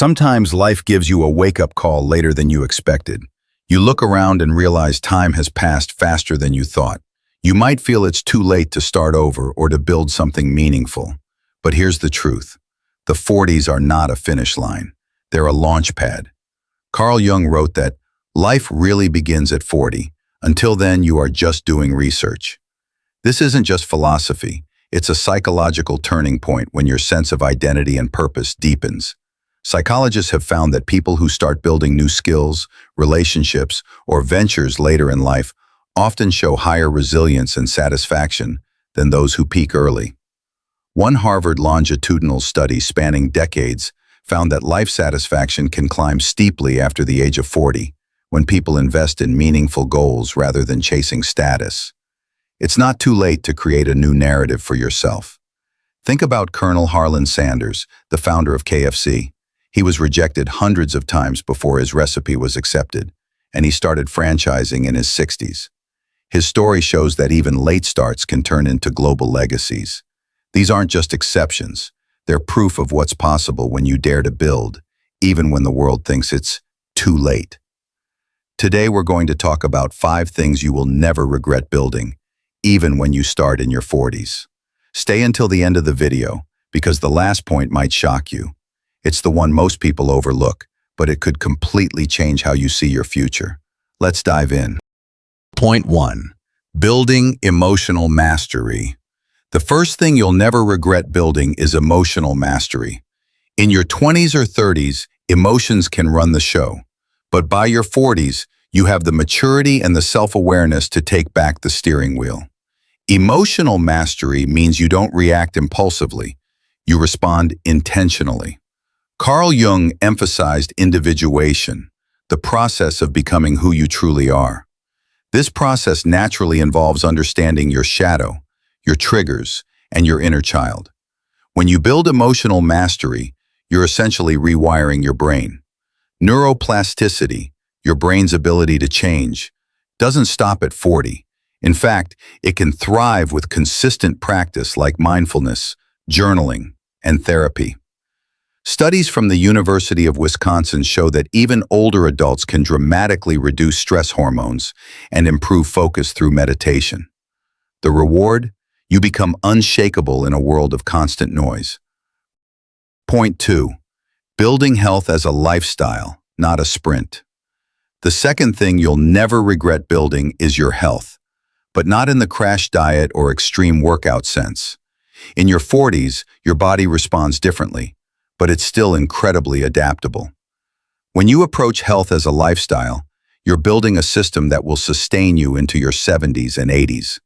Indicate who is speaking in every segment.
Speaker 1: Sometimes life gives you a wake-up call later than you expected. You look around and realize time has passed faster than you thought. You might feel it's too late to start over or to build something meaningful. But here's the truth. The 40s are not a finish line. They're a launch pad. Carl Jung wrote that life really begins at 40. Until then, you are just doing research. This isn't just philosophy. It's a psychological turning point when your sense of identity and purpose deepens. Psychologists have found that people who start building new skills, relationships, or ventures later in life often show higher resilience and satisfaction than those who peak early. One Harvard longitudinal study spanning decades found that life satisfaction can climb steeply after the age of 40, when people invest in meaningful goals rather than chasing status. It's not too late to create a new narrative for yourself. Think about Colonel Harlan Sanders, the founder of KFC. He was rejected hundreds of times before his recipe was accepted, and he started franchising in his 60s. His story shows that even late starts can turn into global legacies. These aren't just exceptions. They're proof of what's possible when you dare to build, even when the world thinks it's too late. Today we're going to talk about 5 things you will never regret building, even when you start in your 40s. Stay until the end of the video, because the last point might shock you. It's the one most people overlook, but it could completely change how you see your future. Let's dive in. Point 1. Building emotional mastery. The first thing you'll never regret building is emotional mastery. In your 20s or 30s, emotions can run the show. But by your 40s, you have the maturity and the self-awareness to take back the steering wheel. Emotional mastery means you don't react impulsively. You respond intentionally. Carl Jung emphasized individuation, the process of becoming who you truly are. This process naturally involves understanding your shadow, your triggers, and your inner child. When you build emotional mastery, you're essentially rewiring your brain. Neuroplasticity, your brain's ability to change, doesn't stop at 40. In fact, it can thrive with consistent practice like mindfulness, journaling, and therapy. Studies from the University of Wisconsin show that even older adults can dramatically reduce stress hormones and improve focus through meditation. The reward? You become unshakable in a world of constant noise. Point 2. Building health as a lifestyle, not a sprint. The second thing you'll never regret building is your health, but not in the crash diet or extreme workout sense. In your 40s, your body responds differently, but it's still incredibly adaptable. When you approach health as a lifestyle, you're building a system that will sustain you into your 70s and 80s.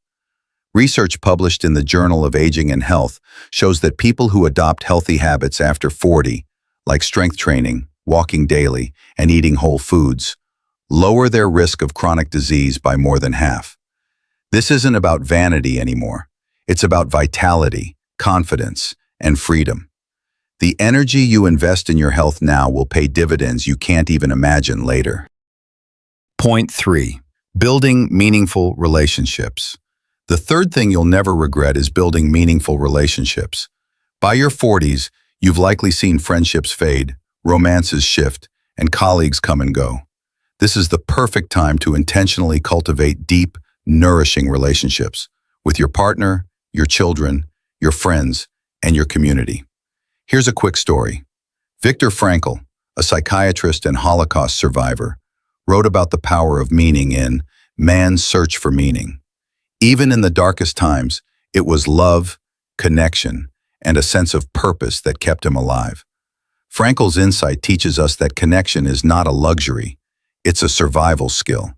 Speaker 1: Research published in the Journal of Aging and Health shows that people who adopt healthy habits after 40, like strength training, walking daily, and eating whole foods, lower their risk of chronic disease by more than half. This isn't about vanity anymore. It's about vitality, confidence, and freedom. The energy you invest in your health now will pay dividends you can't even imagine later. Point 3. Building meaningful relationships. The third thing you'll never regret is building meaningful relationships. By your 40s, you've likely seen friendships fade, romances shift, and colleagues come and go. This is the perfect time to intentionally cultivate deep, nourishing relationships with your partner, your children, your friends, and your community. Here's a quick story. Viktor Frankl, a psychiatrist and Holocaust survivor, wrote about the power of meaning in Man's Search for Meaning. Even in the darkest times, it was love, connection, and a sense of purpose that kept him alive. Frankl's insight teaches us that connection is not a luxury, it's a survival skill.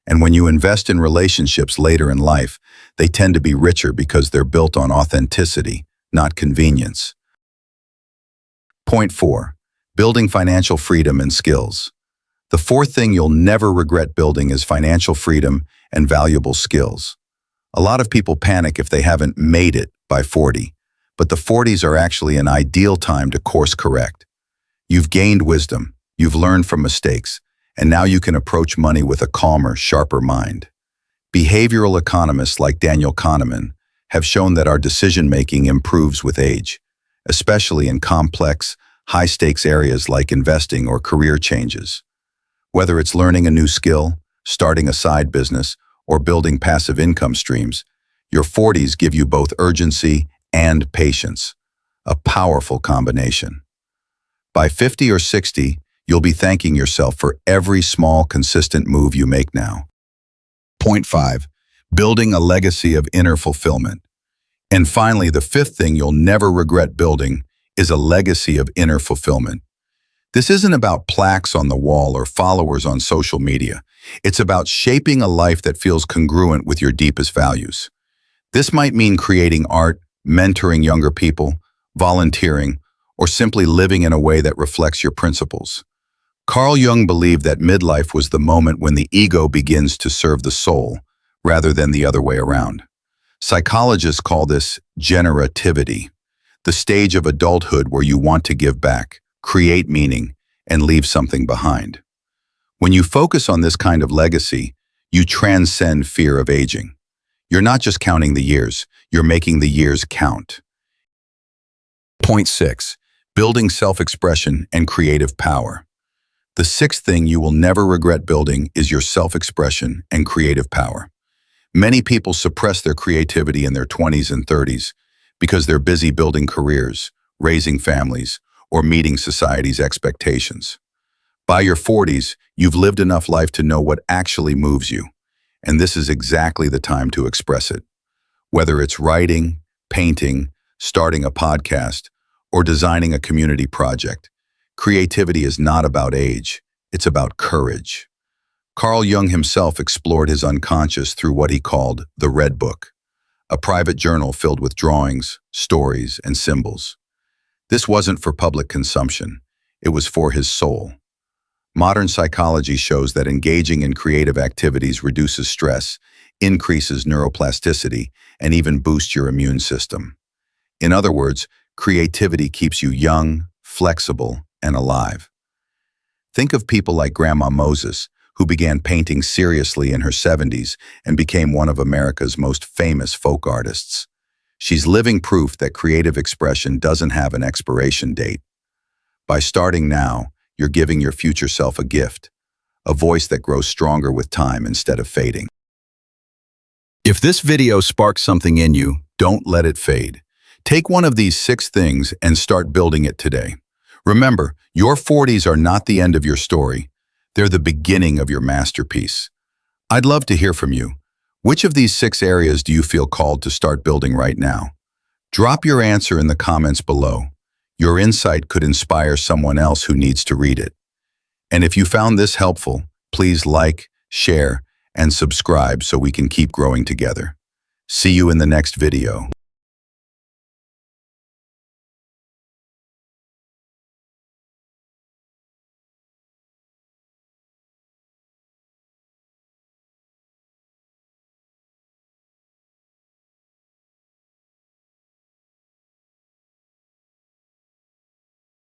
Speaker 1: And when you invest in relationships later in life, they tend to be richer because they're built on authenticity, not convenience. Point 4. Building financial freedom and skills. The fourth thing you'll never regret building is financial freedom and valuable skills. A lot of people panic if they haven't made it by 40, but the 40s are actually an ideal time to course correct. You've gained wisdom, you've learned from mistakes, and now you can approach money with a calmer, sharper mind. Behavioral economists like Daniel Kahneman have shown that our decision-making improves with age, especially in complex, high-stakes areas like investing or career changes. Whether it's learning a new skill, starting a side business, or building passive income streams, your 40s give you both urgency and patience, a powerful combination. By 50 or 60, you'll be thanking yourself for every small, consistent move you make now. Point 5. Building a legacy of inner fulfillment. And finally, the fifth thing you'll never regret building is a legacy of inner fulfillment. This isn't about plaques on the wall or followers on social media. It's about shaping a life that feels congruent with your deepest values. This might mean creating art, mentoring younger people, volunteering, or simply living in a way that reflects your principles. Carl Jung believed that midlife was the moment when the ego begins to serve the soul, rather than the other way around. Psychologists call this generativity, the stage of adulthood where you want to give back, create meaning, and leave something behind. When you focus on this kind of legacy, you transcend fear of aging. You're not just counting the years, you're making the years count. Point 6. Building self-expression and creative power. The sixth thing you will never regret building is your self-expression and creative power. Many people suppress their creativity in their 20s and 30s because they're busy building careers, raising families, or meeting society's expectations. By your 40s, you've lived enough life to know what actually moves you, and this is exactly the time to express it. Whether it's writing, painting, starting a podcast, or designing a community project, creativity is not about age, it's about courage. Carl Jung himself explored his unconscious through what he called the Red Book, a private journal filled with drawings, stories, and symbols. This wasn't for public consumption, it was for his soul. Modern psychology shows that engaging in creative activities reduces stress, increases neuroplasticity, and even boosts your immune system. In other words, creativity keeps you young, flexible, and alive. Think of people like Grandma Moses, who began painting seriously in her 70s and became one of America's most famous folk artists. She's living proof that creative expression doesn't have an expiration date. By starting now, you're giving your future self a gift, a voice that grows stronger with time instead of fading. If this video sparks something in you, don't let it fade. Take one of these 6 things and start building it today. Remember, your 40s are not the end of your story. They're the beginning of your masterpiece. I'd love to hear from you. Which of these 6 areas do you feel called to start building right now? Drop your answer in the comments below. Your insight could inspire someone else who needs to read it. And if you found this helpful, please like, share, and subscribe so we can keep growing together. See you in the next video.